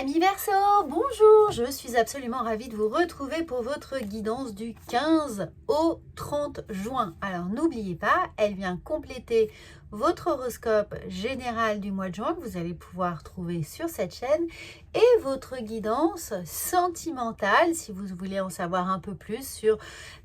Amis Verseau, bonjour, je suis absolument ravie de vous retrouver pour votre guidance du 15 au 30 juin. Alors n'oubliez pas, elle vient compléter votre horoscope général du mois de juin que vous allez pouvoir trouver sur cette chaîne et votre guidance sentimentale si vous voulez en savoir un peu plus sur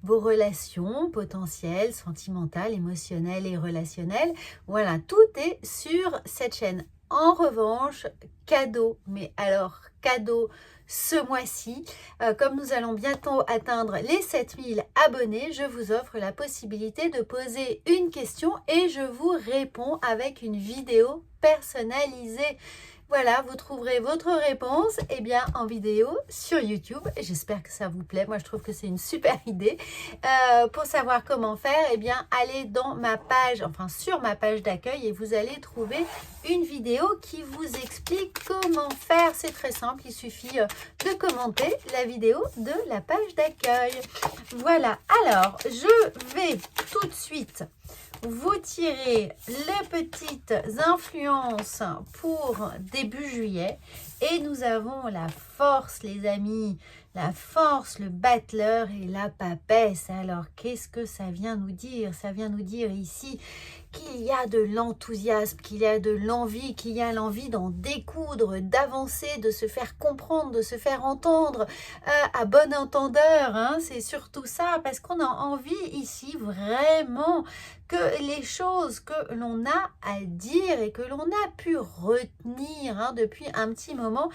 vos relations potentielles, sentimentales, émotionnelles et relationnelles. Voilà, tout est sur cette chaîne. En revanche, cadeau, mais alors cadeau ce mois-ci, comme nous allons bientôt atteindre les 7000 abonnés, je vous offre la possibilité de poser une question et je vous réponds avec une vidéo personnalisée. Voilà, vous trouverez votre réponse en vidéo sur YouTube. J'espère que ça vous plaît. Moi, je trouve que c'est une super idée. Pour savoir comment faire, allez dans ma page, sur ma page d'accueil et vous allez trouver une vidéo qui vous explique comment faire. C'est très simple, il suffit de commenter la vidéo de la page d'accueil. Voilà, alors je vais tout de suite vous tirez les petites influences pour début juillet et nous avons la force les amis, la force, le battleur et la papesse. Alors qu'est-ce que ça vient nous dire? Ça vient nous dire ici qu'il y a de l'enthousiasme, qu'il y a de l'envie, qu'il y a l'envie d'en découdre, d'avancer, de se faire comprendre, de se faire entendre à bon entendeur, hein. C'est surtout ça, parce qu'on a envie ici vraiment que les choses que l'on a à dire et que l'on a pu retenir depuis un petit moment,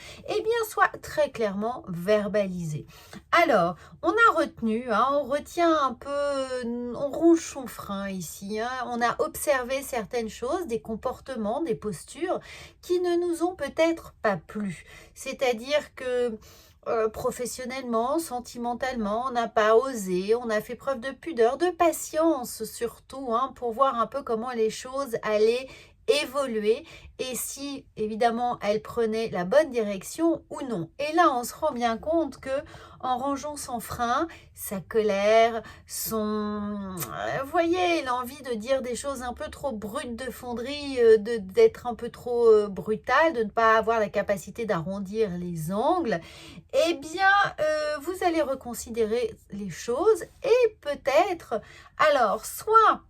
soient très clairement verbalisées. Alors, on a retenu, on retient un peu, on ronge son frein ici, on a observé certaines choses, des comportements, des postures qui ne nous ont peut-être pas plu. C'est-à-dire que professionnellement, sentimentalement, on n'a pas osé, on a fait preuve de pudeur, de patience surtout, pour voir un peu comment les choses allaient évoluer et si évidemment elle prenait la bonne direction ou non. Et là on se rend bien compte que en rangeant son frein, sa colère, vous voyez, l'envie de dire des choses un peu trop brutes de fonderie, d'être un peu trop brutal, de ne pas avoir la capacité d'arrondir les angles, vous allez reconsidérer les choses et peut-être, alors soit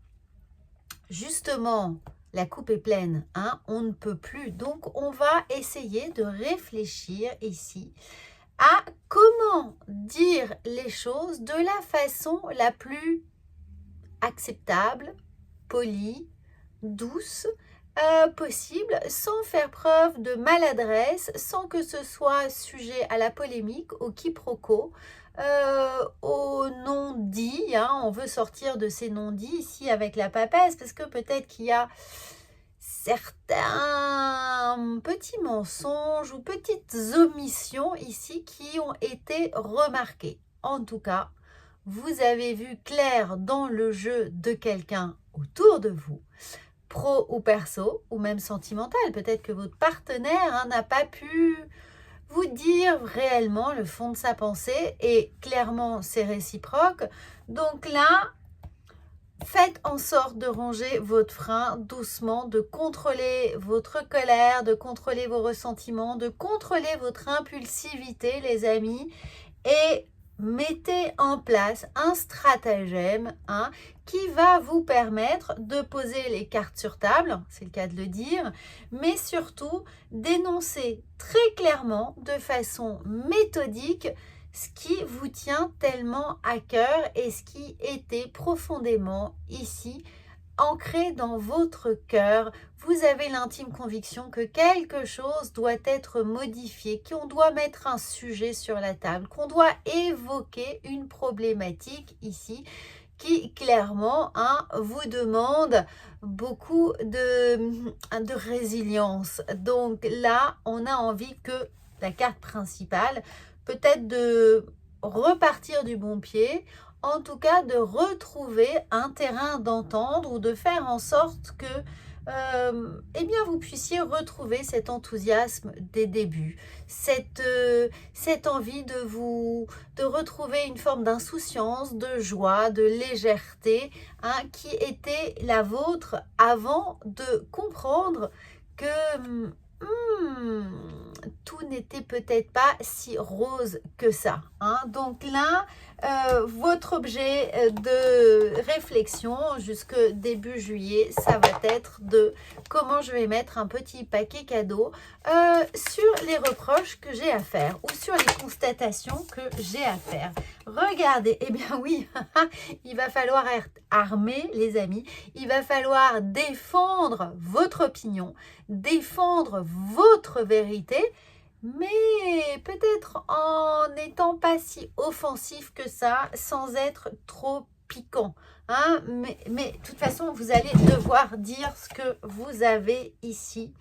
justement la coupe est pleine, on ne peut plus. Donc, on va essayer de réfléchir ici à comment dire les choses de la façon la plus acceptable, polie, douce possible, sans faire preuve de maladresse, sans que ce soit sujet à la polémique, au quiproquo, au non-dit. On veut sortir de ces non-dits ici avec la papesse, parce que peut-être qu'il y a certains petits mensonges ou petites omissions ici qui ont été remarquées. En tout cas, vous avez vu clair dans le jeu de quelqu'un autour de vous, pro ou perso, ou même sentimental. Peut-être que votre partenaire n'a pas pu vous dire réellement le fond de sa pensée et clairement c'est réciproque. Donc là, faites en sorte de ranger votre frein doucement, de contrôler votre colère, de contrôler vos ressentiments, de contrôler votre impulsivité, les amis, et mettez en place un stratagème qui va vous permettre de poser les cartes sur table, c'est le cas de le dire, mais surtout d'énoncer très clairement, de façon méthodique, ce qui vous tient tellement à cœur et ce qui était profondément ici ancré dans votre cœur. Vous avez l'intime conviction que quelque chose doit être modifié, qu'on doit mettre un sujet sur la table, qu'on doit évoquer une problématique ici qui clairement vous demande beaucoup de résilience. Donc là, on a envie que la carte principale, peut-être de repartir du bon pied, en tout cas de retrouver un terrain d'entente ou de faire en sorte que vous puissiez retrouver cet enthousiasme des débuts, cette envie de retrouver une forme d'insouciance, de joie, de légèreté qui était la vôtre avant de comprendre que tout n'était peut-être pas si rose que ça. Hein. Donc là, votre objet de réflexion jusque début juillet, ça va être de comment je vais mettre un petit paquet cadeau sur les reproches que j'ai à faire ou sur les constatations que j'ai à faire. Regardez, eh bien oui, il va falloir être armé, les amis. Il va falloir défendre votre opinion, défendre votre vérité, mais peut-être en n'étant pas si offensif que ça, sans être trop piquant. Hein? Mais de toute façon, vous allez devoir dire ce que vous avez ici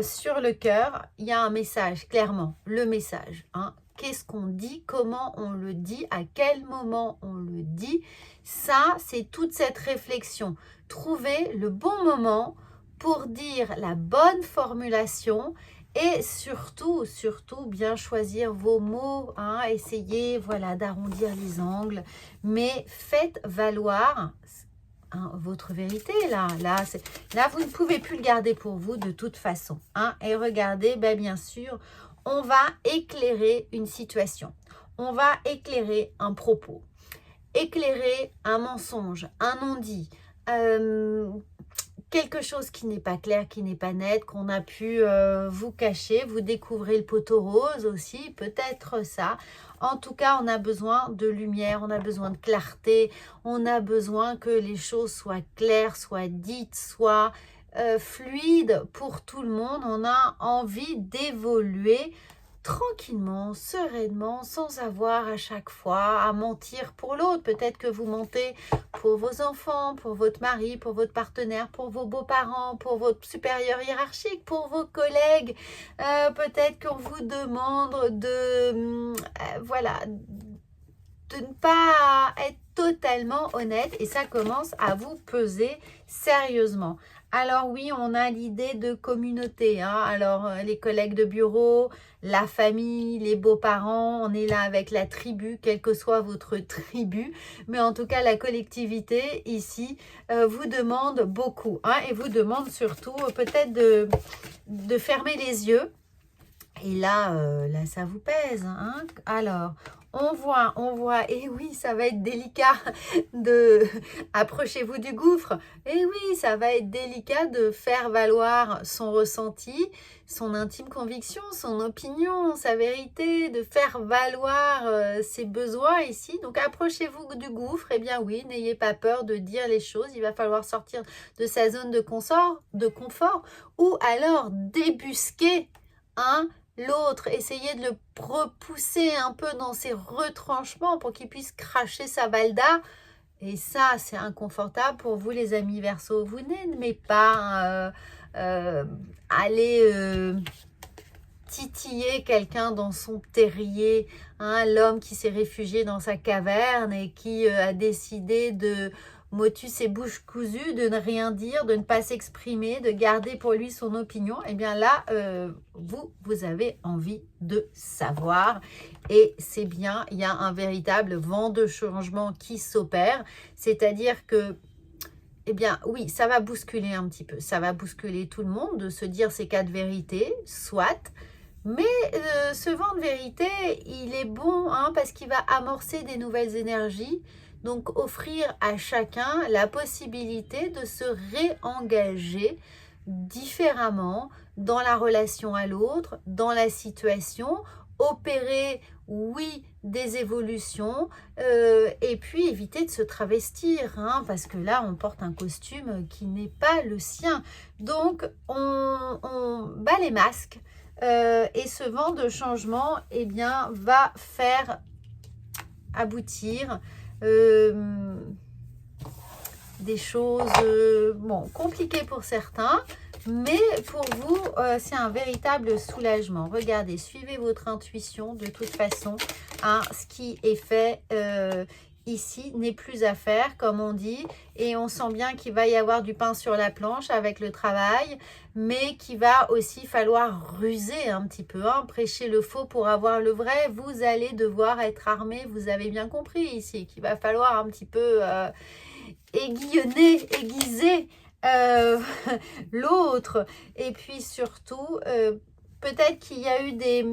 sur le cœur. Il y a un message, clairement, le message. Hein? Qu'est-ce qu'on dit, comment on le dit, à quel moment on le dit. Ça, c'est toute cette réflexion. Trouver le bon moment pour dire la bonne formulation et surtout bien choisir vos mots. Hein, essayez voilà, d'arrondir les angles, mais faites valoir votre vérité. Là, vous ne pouvez plus le garder pour vous de toute façon. Hein, et regardez, bien sûr, on va éclairer une situation. On va éclairer un propos. Éclairer un mensonge, un non-dit, quelque chose qui n'est pas clair, qui n'est pas net, qu'on a pu vous cacher. Vous découvrez le poteau rose aussi, peut-être ça. En tout cas, on a besoin de lumière, on a besoin de clarté, on a besoin que les choses soient claires, soient dites, soient fluides pour tout le monde. On a envie d'évoluer tranquillement, sereinement, sans avoir à chaque fois à mentir pour l'autre. Peut-être que vous mentez pour vos enfants, pour votre mari, pour votre partenaire, pour vos beaux-parents, pour votre supérieur hiérarchique, pour vos collègues. Peut-être qu'on vous demande de, voilà, de ne pas être totalement honnête et ça commence à vous peser sérieusement. Alors oui, on a l'idée de communauté. Hein. Alors les collègues de bureau, la famille, les beaux-parents, on est là avec la tribu, quelle que soit votre tribu. Mais en tout cas, la collectivité ici vous demande beaucoup. Hein, et vous demande surtout peut-être de fermer les yeux. Et là, ça vous pèse. Hein. Alors, on voit, et oui, ça va être délicat de... Approchez-vous du gouffre. Et oui, ça va être délicat de faire valoir son ressenti, son intime conviction, son opinion, sa vérité, de faire valoir ses besoins ici. Donc, approchez-vous du gouffre. Eh bien oui, n'ayez pas peur de dire les choses. Il va falloir sortir de sa zone de confort ou alors débusquer l'autre, essayer de le repousser un peu dans ses retranchements pour qu'il puisse cracher sa valda. Et ça, c'est inconfortable pour vous, les amis Verseau. Vous n'aimez pas aller titiller quelqu'un dans son terrier. Hein, l'homme qui s'est réfugié dans sa caverne et qui a décidé de... motus et bouche cousue, de ne rien dire, de ne pas s'exprimer, de garder pour lui son opinion, eh bien là, vous avez envie de savoir. Et c'est bien, il y a un véritable vent de changement qui s'opère. C'est-à-dire que, eh bien oui, ça va bousculer un petit peu. Ça va bousculer tout le monde de se dire ces quatre vérités, soit. Mais ce vent de vérité, il est bon parce qu'il va amorcer des nouvelles énergies. Donc, offrir à chacun la possibilité de se réengager différemment dans la relation à l'autre, dans la situation, opérer, oui, des évolutions et puis éviter de se travestir parce que là, on porte un costume qui n'est pas le sien. Donc, on bat les masques et ce vent de changement, eh bien, va faire aboutir des choses compliquées pour certains, mais pour vous, c'est un véritable soulagement. Regardez, suivez votre intuition de toute façon. Ce qui est fait ici n'est plus à faire, comme on dit, et on sent bien qu'il va y avoir du pain sur la planche avec le travail, mais qu'il va aussi falloir ruser un petit peu, prêcher le faux pour avoir le vrai. Vous allez devoir être armé, vous avez bien compris ici, qu'il va falloir un petit peu aiguiser l'autre, et puis surtout peut-être qu'il y a eu des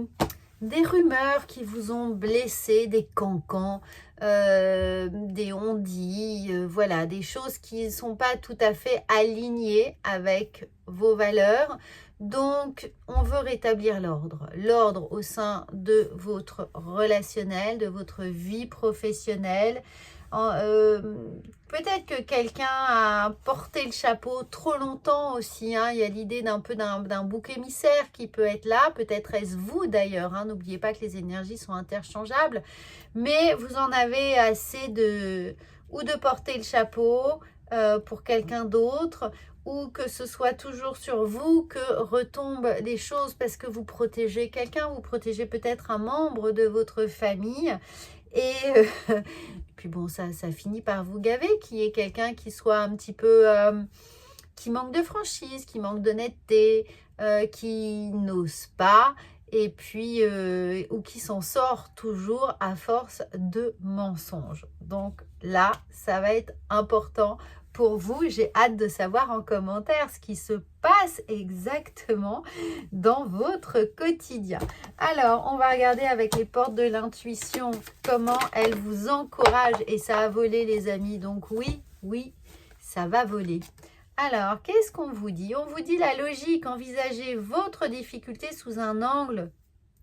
rumeurs qui vous ont blessé, des cancans, des on-dit, voilà, des choses qui ne sont pas tout à fait alignées avec vos valeurs. Donc, on veut rétablir l'ordre. L'ordre au sein de votre relationnel, de votre vie professionnelle. Peut-être que quelqu'un a porté le chapeau trop longtemps aussi, hein. Il y a l'idée d'un bouc émissaire qui peut être là, peut-être est-ce vous d'ailleurs, hein. N'oubliez pas que les énergies sont interchangeables, mais vous en avez assez de porter le chapeau pour quelqu'un d'autre, ou que ce soit toujours sur vous que retombent les choses parce que vous protégez quelqu'un, vous protégez peut-être un membre de votre famille. Et puis bon, ça finit par vous gaver, qu'il y ait quelqu'un qui soit un petit peu, qui manque de franchise, qui manque d'honnêteté, qui n'ose pas, et puis, ou qui s'en sort toujours à force de mensonges. Donc là, ça va être important pour vous. J'ai hâte de savoir en commentaire ce qui se passe exactement dans votre quotidien. Alors, on va regarder avec les portes de l'intuition comment elles vous encouragent. Et ça a volé, les amis. Donc oui, ça va voler. Alors, qu'est-ce qu'on vous dit? On vous dit la logique. Envisagez votre difficulté sous un angle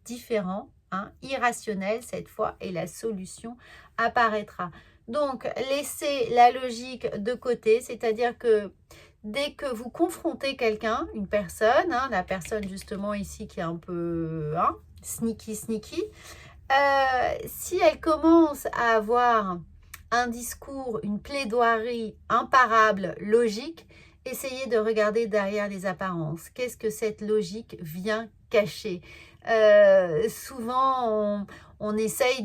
différent, hein, irrationnel cette fois, et la solution apparaîtra. Donc, laissez la logique de côté, c'est-à-dire que dès que vous confrontez quelqu'un, une personne, hein, la personne justement ici qui est un peu sneaky, si elle commence à avoir un discours, une plaidoirie imparable, logique, essayez de regarder derrière les apparences. Qu'est-ce que cette logique vient cacher? Souvent, on essaye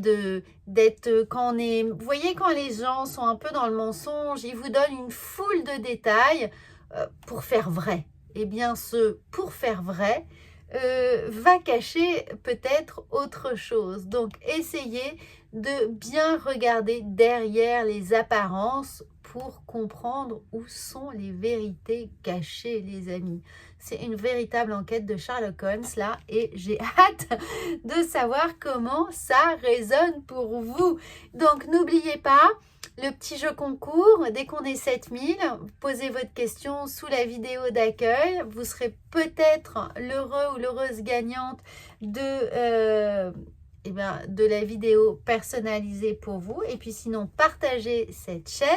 d'être, quand on est, vous voyez, quand les gens sont un peu dans le mensonge, ils vous donnent une foule de détails pour faire vrai. Eh bien, ce pour faire vrai va cacher peut-être autre chose. Donc, essayez de bien regarder derrière les apparences pour comprendre où sont les vérités cachées, les amis. C'est une véritable enquête de Sherlock Holmes, là, et j'ai hâte de savoir comment ça résonne pour vous. Donc, n'oubliez pas, le petit jeu concours, dès qu'on est 7000, posez votre question sous la vidéo d'accueil. Vous serez peut-être l'heureux ou l'heureuse gagnante de la vidéo personnalisée pour vous. Et puis sinon, partagez cette chaîne.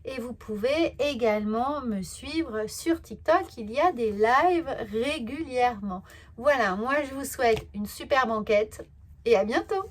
Et vous pouvez également me suivre sur TikTok. Il y a des lives régulièrement. Voilà, moi je vous souhaite une superbe enquête et à bientôt.